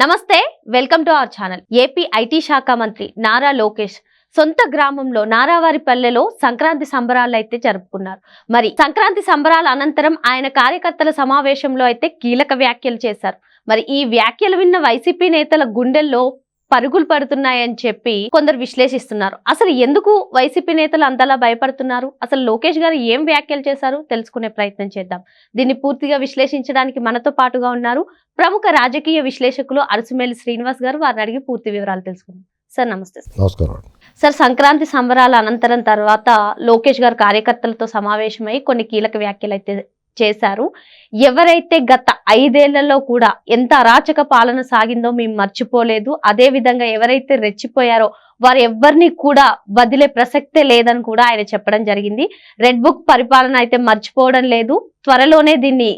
నమస్తే, welcome to our channel. AP IT శాఖ మంత్రి నారా లోకేష్ సొంత గ్రామంలో నారావారిపల్లెలో సంక్రాంతి సంబరాలు అయితే జరుపుకున్నారు. మరి సంక్రాంతి సంబరాల అనంతరం ఆయన కార్యకర్తల సమావేశంలో అయితే కీలక వ్యాఖ్యలు చేశారు. మరి ఈ వ్యాఖ్యలు విన్న వైసీపీ నేతల గుండెల్లో పరుగులు పడుతున్నాయని చెప్పి కొందరు విశ్లేషిస్తున్నారు. అసలు ఎందుకు వైసీపీ నేతలు అంతలా భయపడుతున్నారు? అసలు లోకేష్ గారు ఏం వ్యాఖ్యలు చేశారు తెలుసుకునే ప్రయత్నం చేద్దాం. దీన్ని పూర్తిగా విశ్లేషించడానికి మనతో పాటుగా ఉన్నారు ప్రముఖ రాజకీయ విశ్లేషకులు అరసుమేలి శ్రీనివాస్ గారు. వారిని అడిగి పూర్తి వివరాలు తెలుసుకుందాం. సార్ నమస్తే. నమస్కారం సార్, సంక్రాంతి సంబరాల అనంతరం తర్వాత లోకేష్ గారు కార్యకర్తలతో సమావేశమై కొన్ని కీలక వ్యాఖ్యలు అయితే చేశారు. ఎవరైతే గత 5 ఏళ్లలో కూడా ఎంత అరాచక పాలన సాగిందో మేము మర్చిపోలేదు, అదే విధంగా ఎవరైతే రెచ్చిపోయారో వారు ఎవరిని కూడా వదిలే ప్రసక్తే లేదని కూడా ఆయన చెప్పడం జరిగింది. రెడ్ బుక్ పరిపాలన అయితే మర్చిపోవడం లేదు, త్వరలోనే దీన్ని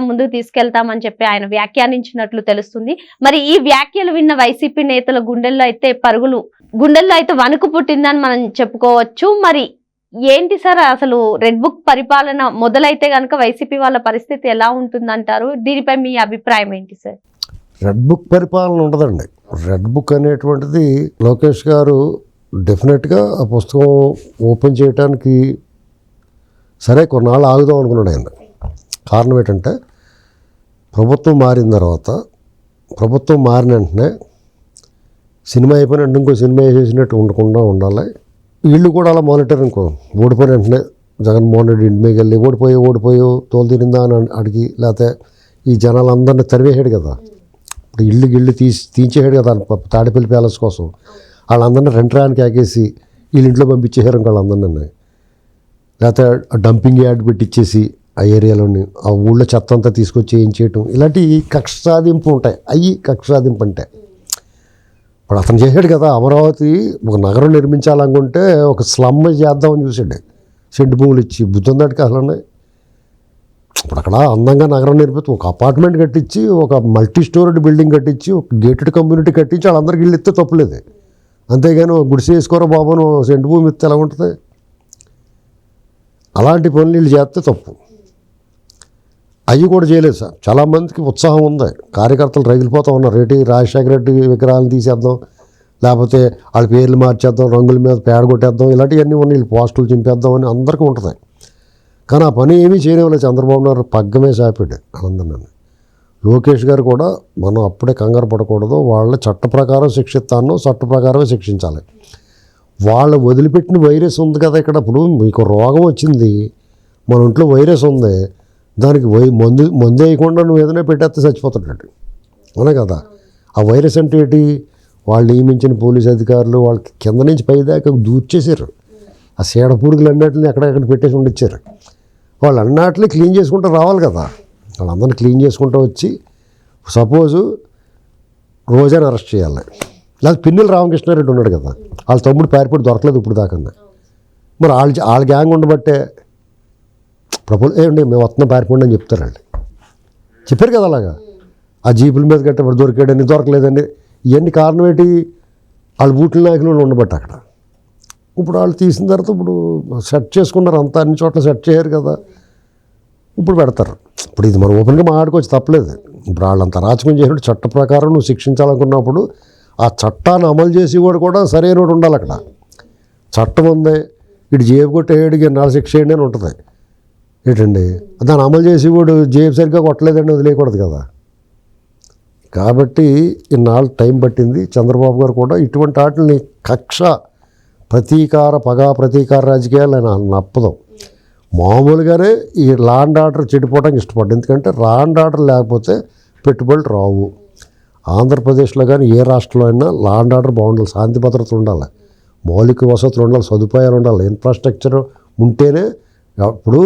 ముందుకు తీసుకెళ్తామని చెప్పి ఆయన వ్యాఖ్యానించినట్లు తెలుస్తుంది. మరి ఈ వ్యాఖ్యలు విన్న వైసీపీ నేతల గుండెల్లో అయితే వణుకు పుట్టిందని మనం చెప్పుకోవచ్చు. మరి ఏంటి సార్, అసలు రెడ్ బుక్ పరిపాలన మొదలైతే గనక వైసీపీ వాళ్ళ పరిస్థితి ఎలా ఉంటుందంటారు? దీనిపై మీ అభిప్రాయం ఏంటి సార్? రెడ్ బుక్ పరిపాలన ఉండదండి. రెడ్ బుక్ అనేటువంటిది లోకేష్ గారు డెఫినెట్గా ఆ పుస్తకం ఓపెన్ చేయడానికి సరే కొన్నాళ్ళు ఆగుదాం అనుకున్నాడు ఆయన. కారణం ఏంటంటే ప్రభుత్వం మారిన తర్వాత, ప్రభుత్వం మారిన వెంటనే సినిమా అయిపోయిన వెంటనే ఇంకో సినిమా వేసేసినట్టు ఉండకుండా ఉండాలి. వీళ్ళు కూడా అలా మానిటర్ అనుకో, ఓడిపోయిన వెంటనే జగన్మోహన్ రెడ్డి ఇంటి మీద వెళ్ళి ఓడిపోయో తోలు తిరిందా అని అడిగి, లేకపోతే ఈ జనాలందరినీ తరివేసాడు కదా, ఇప్పుడు ఇల్లు తీయించేసాడు కదా తాడిపల్లి ప్యాలెస్ కోసం. వాళ్ళందరినీ రెంట్రానికి ఆకేసి వీళ్ళ ఇంట్లో పంపించేసారు వాళ్ళందరినీ. లేకపోతే డంపింగ్ యార్డ్ పెట్టించేసి ఆ ఏరియాలోని ఆ ఊళ్ళో చెత్త అంతా తీసుకొచ్చి ఏం చేయటం, ఇలాంటి కక్ష సాధింపు ఉంటాయి. అవి కక్ష సాధింపు అంటే ఇప్పుడు అతను చేశాడు కదా, అమరావతి ఒక నగరం నిర్మించాలనుకుంటే ఒక స్లమ్ చేద్దామని చూసాడు, సెంటు భూములు ఇచ్చి. బుద్ధి ఉందాటికి అసలు ఇప్పుడు అక్కడ అందంగా నగరం నిర్మించి ఒక అపార్ట్మెంట్ కట్టించి, ఒక మల్టీ స్టోరీడ్ బిల్డింగ్ కట్టించి, ఒక గేటెడ్ కమ్యూనిటీ కట్టించి వాళ్ళందరికీ ఇల్లు ఇస్తే తప్పులేదు. అంతేగాని గుడిసె వేసుకోరా బాబును సెంటు భూమి ఇస్తే ఎలా ఉంటుంది? అలాంటి పనులు వీళ్ళు చేస్తే తప్పు. అవి కూడా చేయలేదు సార్. చాలామందికి ఉత్సాహం ఉంది, కార్యకర్తలు రగిలిపోతూ ఉన్నారు. రాజశేఖర రెడ్డి విగ్రహాలను తీసేద్దాం, లేకపోతే వాళ్ళ పేర్లు మార్చేద్దాం, రంగుల మీద పేడ కొట్టేద్దాం, ఇలాంటివన్నీ ఉన్నాయి. వీళ్ళు పోస్టులు చింపేద్దాం అని అందరికీ ఉంటుంది. కానీ ఆ పని ఏమీ చేయలేవు. చంద్రబాబు నాయుడు పగ్గమే సాపాడు ఆనందనాన్ని. లోకేష్ గారు కూడా మనం అప్పుడే కంగారు పడకూడదు, వాళ్ళ చట్ట ప్రకారం శిక్షిస్తాను, చట్ట ప్రకారమే శిక్షించాలి. వాళ్ళు వదిలిపెట్టిన వైరస్ ఉంది కదా ఇక్కడ. ఇప్పుడు మీకు రోగం వచ్చింది, మన ఒంట్లో వైరస్ ఉంది, దానికి మందు వేయకుండా నువ్వు ఏదైనా పెట్టేస్తే చచ్చిపోతాడు. అవునా కదా? ఆ వైరస్ అంటే ఏంటి? వాళ్ళు నియమించిన పోలీస్ అధికారులు వాళ్ళకి కింద నుంచి పైదాకా దూర్చేశారు. ఆ సీడ పురుగులు అన్నిటిని ఎక్కడెక్కడ పెట్టేసి ఉండిచ్చారు. వాళ్ళు అన్నిటిని క్లీన్ చేసుకుంటూ రావాలి కదా. వాళ్ళందరినీ క్లీన్ చేసుకుంటూ వచ్చి సపోజు రోజాని అరెస్ట్ చేయాలి, లేదా పిన్నెల రామకృష్ణారెడ్డి ఉన్నాడు కదా, వాళ్ళ తమ్ముడు పారిపోయి దొరకలేదు ఇప్పుడు దాకా. మరి వాళ్ళ గ్యాంగ్ ఉండబట్టే ఏమండి మేము వస్తున్న పారిపోండి అని చెప్తారు. వాళ్ళు చెప్పారు కదా అలాగా. ఆ జీపుల మీద గట్ట దొరికాడని దొరకలేదండి, ఇవన్నీ కారణం ఏంటి? వాళ్ళు బూట్ల నాయకులు ఉండబట్టి అక్కడ. ఇప్పుడు వాళ్ళు తీసిన తర్వాత ఇప్పుడు సెట్ చేసుకున్నారు, అంతా అన్ని చోట్ల సెట్ చేయరు కదా, ఇప్పుడు పెడతారు. ఇప్పుడు ఇది మనం ఓపెన్గా మాట్లాడుకోవచ్చు, తప్పలేదు. ఇప్పుడు వాళ్ళంత అరాచకం చేసినట్టు చట్ట ప్రకారం నువ్వు శిక్షించాలనుకున్నప్పుడు ఆ చట్టాన్ని అమలు చేసి కూడా సరైనోడు ఉండాలి. అక్కడ చట్టం ఉంది, ఇటు జేబు కొట్టేయడికి 4 శిక్ష చేయండి అని ఉంటుంది. ఏంటండి దాన్ని అమలు చేసి కూడా జేబు సరిగ్గా కొట్టలేదండి వదిలేయకూడదు కదా. కాబట్టి ఇన్నాళ్ళు టైం పట్టింది. చంద్రబాబు గారు కూడా ఇటువంటి వాటిని కక్ష పగ ప్రతీకార రాజకీయాలు ఆయన నప్పదు. మామూలుగానే ఈ లా అండ్ ఆర్డర్ చెడిపోవడానికి ఇష్టపడ్డాడు. ఎందుకంటే లా అండ్ ఆర్డర్ లేకపోతే పెట్టుబడులు రావు. ఆంధ్రప్రదేశ్లో కానీ ఏ రాష్ట్రంలో అయినా లా అండ్ ఆర్డర్ బాగుండాలి, శాంతి భద్రత ఉండాలి, మౌలిక వసతులు ఉండాలి, సదుపాయాలు ఉండాలి, ఇన్ఫ్రాస్ట్రక్చర్ ఉంటేనే. ఇప్పుడు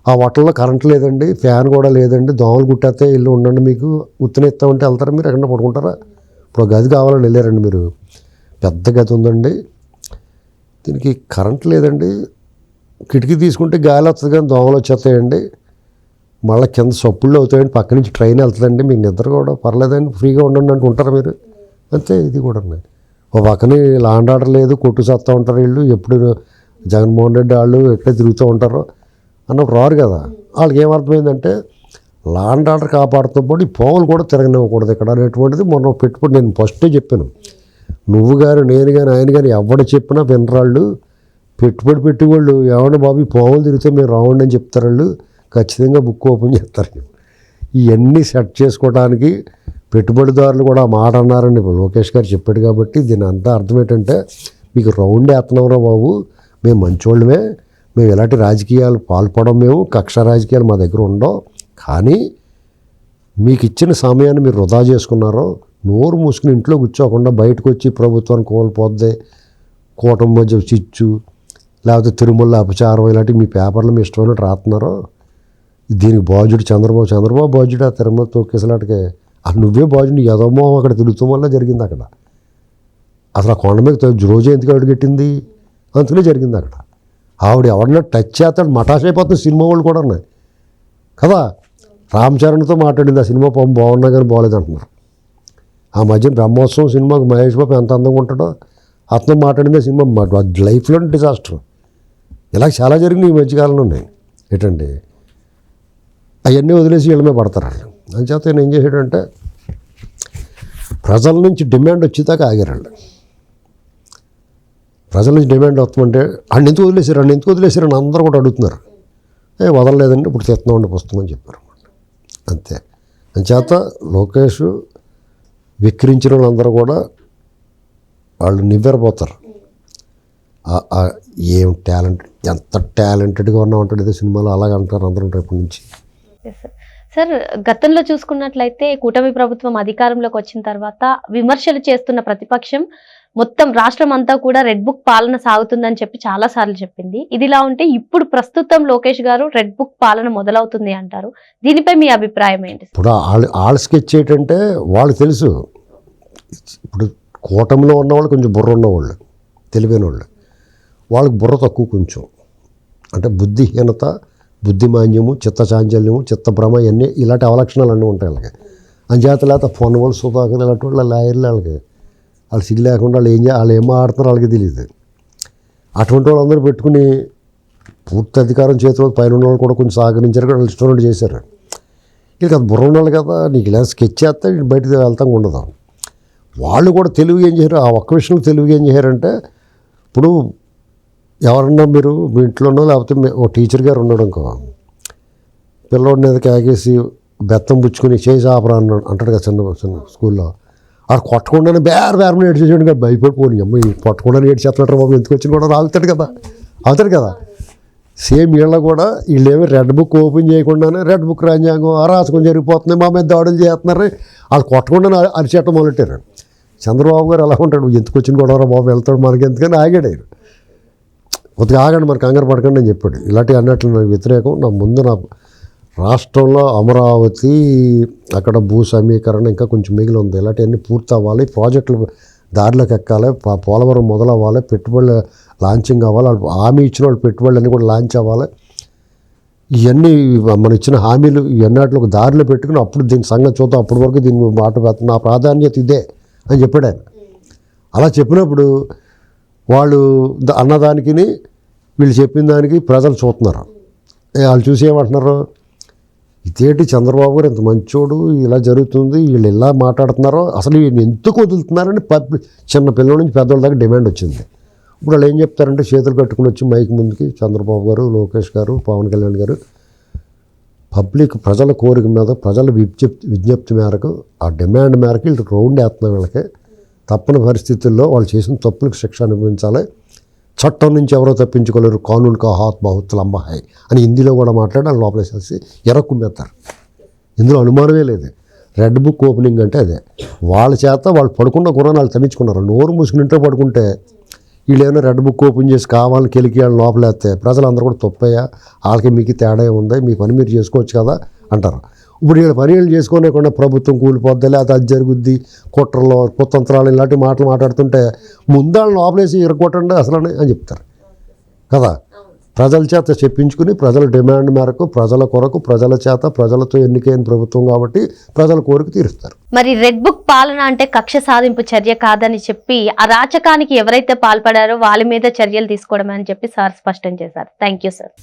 ఆ హోటల్లో కరెంట్ లేదండి, ఫ్యాన్ కూడా లేదండి, దోమలు కుట్టేస్తే ఇల్లు ఉండండి మీకు ఉత్తిన ఇస్తామంటే వెళ్తారా? మీరు ఎక్కడ పడుకుంటారా? ఇప్పుడు గది కావాలని వెళ్ళారండి మీరు, పెద్ద గది ఉందండి, దీనికి కరెంట్ లేదండి, కిటికీ తీసుకుంటే గాలి వస్తుంది కానీ దోమలు వచ్చేస్తాయండి, మళ్ళీ కింద సప్పుళ్ళు అవుతాయండి, పక్క నుంచి ట్రైన్ వెళ్తుందండి, మీకు నిద్ర కూడా పర్లేదండి, ఫ్రీగా ఉండండి అనుకుంటారా మీరు? అంతే. ఇది కూడా ఓ పక్కనే లా అండ్ ఆర్డర్ లేదు, కొట్టు చేస్తూ ఉంటారు వీళ్ళు, ఎప్పుడు జగన్మోహన్ రెడ్డి వాళ్ళు ఎక్కడే తిరుగుతూ ఉంటారో అన్నప్పుడు రారు కదా. వాళ్ళకి ఏమర్థమైందంటే లా అండ్ ఆర్డర్ కాపాడుతూ పాటు ఈ పాములు కూడా తిరగనివ్వకూడదు ఇక్కడ అనేటువంటిది మొన్న పెట్టుబడి నేను ఫస్టే చెప్పాను. నువ్వు కానీ నేను కానీ ఆయన కానీ ఎవడు చెప్పినా వినరాళ్ళు. పెట్టుబడి పెట్టేవాళ్ళు ఏమన్నా బాబు ఈ పాములు తిరిగితే మేము రావండి అని చెప్తారు. వాళ్ళు ఖచ్చితంగా బుక్ ఓపెన్ చేస్తారు. ఇవన్నీ సెట్ చేసుకోవడానికి పెట్టుబడిదారులు కూడా ఆ మాట అన్నారని లోకేష్ గారు చెప్పాడు. కాబట్టి దీని అంతా అర్థం ఏంటంటే మీకు రౌండ్ వేస్తున్నాంరా బాబు, మేము మంచోళ్ళమే, మేము ఇలాంటి రాజకీయాలు పాల్పడం, మేము కక్ష రాజకీయాలు మా దగ్గర ఉండవు. కానీ మీకు ఇచ్చిన సమయాన్ని మీరు వృధా చేసుకున్నారో, నోరు మూసుకుని ఇంట్లో కూర్చోకుండా బయటకు వచ్చి ప్రభుత్వాన్ని కోల్పోద్ది, కూటమి మధ్య చిచ్చు, లేకపోతే తిరుమల అపచారం ఇలాంటివి మీ పేపర్లో మీ ఇష్టమైనట్టు రాస్తున్నారో, దీనికి బాధ్యుడు చంద్రబాబు బాధ్యుడు. ఆ తిరుమల తొక్కేసలాటికే నువ్వే బాధ్యుడు. యదమో అక్కడ తిరుగుతాం వల్ల జరిగింది అక్కడ. అసలు ఆ కొండ మీద రోజు ఎందుకు అడుగెట్టింది, అందుకనే జరిగింది అక్కడ. ఆవిడ ఎవరన్నా టచ్ చేస్తాడు మటాష్ అయిపోతుంది. సినిమా వాళ్ళు కూడా ఉన్నాయి కదా. రామ్ చరణ్తో మాట్లాడింది, ఆ సినిమా పాపం బాగున్నా కానీ బాగోలేదు అంటున్నారు. ఆ మధ్యన బ్రహ్మోత్సవం సినిమాకు మహేష్ బాబు ఎంత అందంగా ఉంటాడో అతను మాట్లాడింది. ఆ సినిమా లైఫ్లో డిజాస్టర్. ఇలా చాలా జరిగినాయి ఈ మధ్యకాలంలో ఉన్నాయి. ఏంటండి అవన్నీ వదిలేసి వీళ్ళ మీద పడతారు వాళ్ళు. అంచేత నేను ఏం చేసాడంటే ప్రజల నుంచి డిమాండ్ వచ్చేదాకా ఆగారు వాళ్ళు. ప్రజల నుంచి డిమాండ్ వస్తుందంటే అన్ని ఎందుకు వదిలేసారని అందరూ కూడా అడుగుతున్నారు. వదలలేదండి, ఇప్పుడు తెస్తున్నామండి పుస్తకం అని చెప్పారు. అంతే. అంచేత లోకేష్ విక్రించిన వాళ్ళందరూ కూడా వాళ్ళు నివ్వెరపోతారు. ఏం టాలెంట్, ఎంత టాలెంటెడ్గా ఉన్నా ఉంటాడు ఇదే సినిమాలో, అలాగే అంటారు అందరూ రేపటి నుంచి. సార్, గతంలో చూసుకున్నట్లయితే కూటమి ప్రభుత్వం అధికారంలోకి వచ్చిన తర్వాత విమర్శలు చేస్తున్న ప్రతిపక్షం మొత్తం రాష్ట్రం అంతా కూడా రెడ్ బుక్ పాలన సాగుతుందని చెప్పి చాలా సార్లు చెప్పింది. ఇదిలా ఉంటే ఇప్పుడు ప్రస్తుతం లోకేష్ గారు రెడ్ బుక్ పాలన మొదలవుతుంది అంటారు. దీనిపై మీ అభిప్రాయం ఏంటి? ఇప్పుడు వాళ్ళ స్కెచ్ ఏంటంటే వాళ్ళు తెలుసు. ఇప్పుడు కూటమిలో ఉన్నవాళ్ళు కొంచెం బుర్ర ఉన్నవాళ్ళు, తెలివైన వాళ్ళు. వాళ్ళకి బుర్ర తక్కువ కొంచెం, అంటే బుద్ధిహీనత, బుద్ధిమాన్యము, చిత్తచాంచల్యము, చిత్తభ్రమ, ఇవన్నీ ఇలాంటి అవలక్షణాలు అన్నీ ఉంటాయి వాళ్ళకి. అంచేత లేకపోతే ఫోన్ వాళ్ళు సుధాకర్ ఇలాంటి వాళ్ళు లాయర్లు వాళ్ళకి వాళ్ళు సిగ్గు లేకుండా వాళ్ళు ఏం ఆడుతున్నారో వాళ్ళకి తెలియదు. అటువంటి వాళ్ళందరూ పెట్టుకుని పూర్తి అధికారం చేతిలో పైన ఉన్న వాళ్ళు కూడా కొంచెం సహకరించారు, వాళ్ళు ఇష్టం చేశారు. ఇక అది బుర్ర ఉండాలి కదా, నీకు ఇలా స్కెచ్ చేస్తే బయటకు వెళ్తాం ఉండదు. వాళ్ళు కూడా తెలుగు ఏం చేశారు, ఆ ఒక్క విషయంలో తెలుగు ఏం చేశారంటే, ఇప్పుడు ఎవరన్నా మీరు మీ ఇంట్లోనో లేకపోతే ఓ టీచర్ గారు ఉన్నాడు అనుకో, పిల్లోడి మీద కేకేసి బెత్తం పుచ్చుకొని చేసి ఆపరా అన్నాడు అంటాడు కదా చిన్న స్కూల్లో. ఆడు కొట్టకుండానే బేరమని ఏడ్చేసాడు కదా, భయపడిపోయి అమ్మ కొట్టకుండానే ఏడ్చేస్తున్నాడు బాబు, ఎందుకు వచ్చిన కూడా అవుతాడు కదా. సేమ్ వీళ్ళ కూడా వీళ్ళేమి రెడ్ బుక్ ఓపెన్ చేయకుండానే రెడ్ బుక్ రాజ్యాంగం అరాచకం జరిగిపోతుంది, మా మీద దాడులు చేస్తున్నారు, వాళ్ళు కొట్టకుండానే అరిచేయటం మొదలెట్టారు. చంద్రబాబు గారు ఎలా ఉంటాడు, ఎందుకు వచ్చిన కూడా బాబు వెళ్తాడు మనకి ఎందుకని ఆగాడు. ఆయన కొద్దిగా ఆగండి, మరి కంగారు పడకండి అని చెప్పాడు. ఇలాంటివి అన్నట్లు నాకు వ్యతిరేకం. నా ముందు నాకు రాష్ట్రంలో అమరావతి, అక్కడ భూ సమీకరణ ఇంకా కొంచెం మిగిలి ఉంది. ఇలాంటివన్నీ పూర్తి అవ్వాలి, ప్రాజెక్టులు దారిలోకి ఎక్కాలి, పోలవరం మొదలవ్వాలి, పెట్టుబడులు లాంచింగ్ అవ్వాలి, హామీ ఇచ్చిన వాళ్ళు పెట్టుబడులు అన్నీ కూడా లాంచ్ అవ్వాలి. ఇవన్నీ మనం ఇచ్చిన హామీలు ఇవన్నీ ఒక దారిలో పెట్టుకుని అప్పుడు దీని సంగతి చూద్దాం, అప్పటి వరకు దీన్ని మాట పెడతాం, నా ప్రాధాన్యత ఇదే అని చెప్పాడు ఆయన. అలా చెప్పినప్పుడు వాళ్ళు అన్నదానికి వీళ్ళు చెప్పిన దానికి ప్రజలు చూస్తున్నారు. వాళ్ళు చూసి ఏమంటున్నారు, ఇదేంటి చంద్రబాబు గారు ఇంత మంచోడు, ఇలా జరుగుతుంది, వీళ్ళు ఇలా మాట్లాడుతున్నారో, అసలు వీళ్ళు ఎందుకు వదులుతున్నారని చిన్న పిల్లల నుంచి పెద్దవాళ్ళ దాకా డిమాండ్ వచ్చింది. ఇప్పుడు వాళ్ళు ఏం చెప్తారంటే చేతులు కట్టుకుని వచ్చి మైక్ ముందుకి చంద్రబాబు గారు, లోకేష్ గారు, పవన్ కళ్యాణ్ గారు ప్రజల కోరిక మీద, ప్రజల విజ్ఞప్తి మేరకు, ఆ డిమాండ్ మేరకు వీళ్ళు రౌండ్ వేస్తున్నారు. వీళ్ళకి తప్పని పరిస్థితుల్లో వాళ్ళు చేసిన తప్పులకు శిక్ష అనుభవించాలి, చట్టం నుంచి ఎవరో తప్పించుకోలేరు, కానూన్ కా హాత్ బహుత్ లంబా హై అని హిందీలో కూడా మాట్లాడి వాళ్ళు లోపలేసేసి ఎరక్కుమ్మేస్తారు. ఇందులో అనుమానమే లేదు. రెడ్ బుక్ ఓపెనింగ్ అంటే అదే. వాళ్ళ చేత వాళ్ళు పడుకున్న గుర్రాన్ని వాళ్ళు తనించుకున్నారు. నోరు మూసుకుని ఇంట్లో పడుకుంటే వీళ్ళు ఏమైనా రెడ్ బుక్ ఓపెన్ చేసి కావాలని కెలికి వాళ్ళు లోపలేస్తే ప్రజలందరూ కూడా తప్పయ్యా, వాళ్ళకి మీకు తేడా ఉంది, మీ పని మీరు చేసుకోవచ్చు కదా అంటారు. ఇప్పుడు వీళ్ళ పని వీళ్ళు చేసుకోలేకుండా ప్రభుత్వం కూలిపోద్ది, లేకపోతే అది జరుగుద్ది, కుట్రలో కుతంత్రాలు ఇలాంటి మాటలు మాట్లాడుతుంటే ముందు వాళ్ళని లోపలేసి ఇరగొట్టండి అసలు అని చెప్తారు కదా. ప్రజల చేత చెప్పించుకుని ప్రజల డిమాండ్ మేరకు, ప్రజల కొరకు, ప్రజల చేత, ప్రజలతో ఎన్నికైన ప్రభుత్వం కాబట్టి ప్రజల కోరిక తీరుస్తారు. మరి రెడ్ బుక్ పాలన అంటే కక్ష సాధింపు చర్య కాదని చెప్పి అరాచకానికి ఎవరైతే పాల్పడారో వాళ్ళ మీద చర్యలు తీసుకోవడం అని చెప్పి సార్ స్పష్టం చేశారు. Thank you sir.